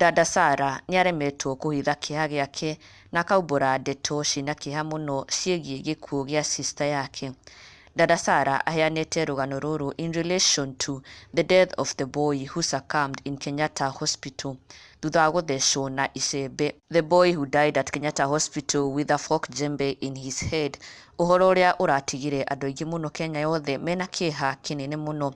Dada Sara nĩaremetwo kũhitha kĩeha gĩake na akaumbũra ndeto cina kĩeha mũno ciĩgiĩ gĩkuũ gĩa sister yake. Dada Sara aheanĩte rũgano rũrũ in relation to the death of the boy who succumbed in Kenyatta Hospital thutha wa gũthecwo na icembe. The boy who died at Kenyatta Hospital with a fork jembe in his head. Ũhoro ũrĩa ũratigire andũ aingĩ mũno Kenya yothe mena kĩeha kĩnene mũno.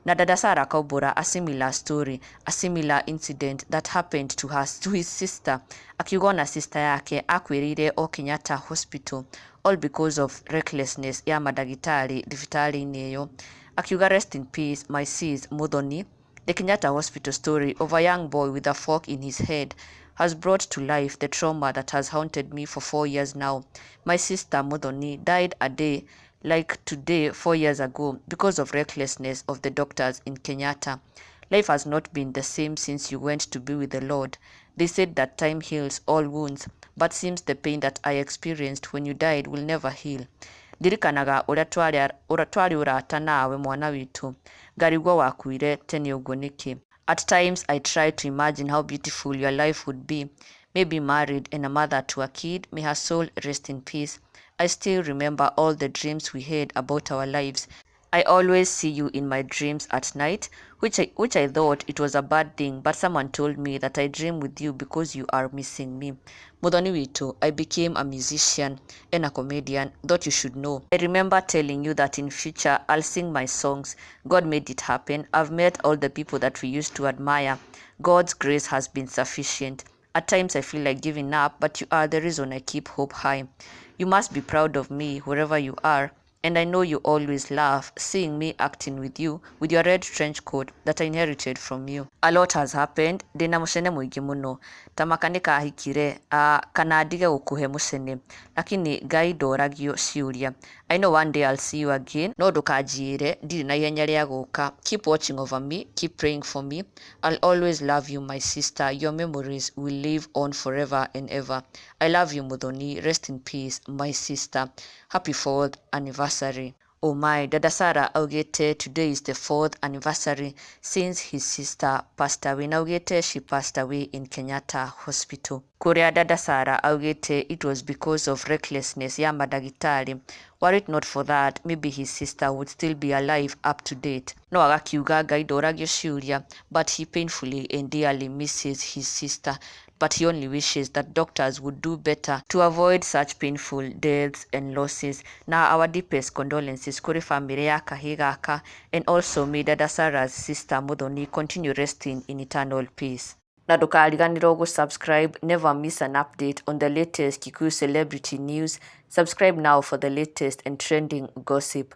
Na Dada Sara akaumbũra a similar story, a similar incident that happened to his sister. Akiuga ona sister yake akuĩrĩire o Kenyatta Hospital, all because of recklessness ya madagĩtarĩ thibitarĩ-inĩ ĩyo. Akiuga rest in peace my sis Muthoni. The Kenyatta Hospital story of a young boy with a fork in his head has brought to life the trauma that has haunted me for 4 years now. My sister Muthoni died a day like today 4 years ago because of recklessness of the doctors in Kenyatta. Life has not been the same since you went to be with the Lord. They said that time heals all wounds, but seems the pain that I experienced when you died will never heal. Ndirikanaga ũrĩa twarĩ ũrata nawe mwana witũ, ngarigwo wakuire tene ũguo nĩkĩ. At times I try to imagine how beautiful your life would be, maybe married and a mother to a kid. May her soul rest in peace. I still remember all the dreams we had about our lives. I always see you in my dreams at night, which I thought it was a bad thing, but someone told me that I dream with you because you are missing me. Muthoni witu, I became a musician and a comedian, thought you should know. I remember telling you that in future I'll sing my songs. God made it happen. I've met all the people that we used to admire. God's grace has been sufficient. At times I feel like giving up, but you are the reason I keep hope high. You must be proud of me wherever you are, and I know you always laugh seeing me acting with you with your red trench coat that I inherited from you. A lot has happened. Ndĩna mũcene mũingĩ mũno. Ta makanika ahikire kana ndige gũkũhe mũcene, lakini Ngai ndoragio ciũria. I know one day I'll see you again. No ndũkanjiĩre ndirĩ na ihenya rĩa gũka. Keep watching over me, keep praying for me. I'll always love you my sister. Your memories will live on forever and ever. I love you Muthoni. Rest in peace my sister. Happy 4th anniversary. Oh my, Dada Sara augete today is the 4th anniversary since his sister passed away. Na augete she passed away in Kenyatta Hospital. Kuria Dada Sara augete it was because of recklessness ya madagitari. Were it not for that, maybe his sister would still be alive up to date. No agakiuga Ngai ndoragio ciũria, but he painfully and dearly misses his sister. But he only wishes that doctors would do better to avoid such painful deaths and losses. Now our deepest condolences kuri family ya kahĩĩ gaka, and also may Dada Sara's sister Muthoni continue resting in eternal peace. Na ndũkariganĩrwo gũsubscribe, never miss an update on the latest Kikuyu celebrity news. Subscribe now for the latest and trending gossip.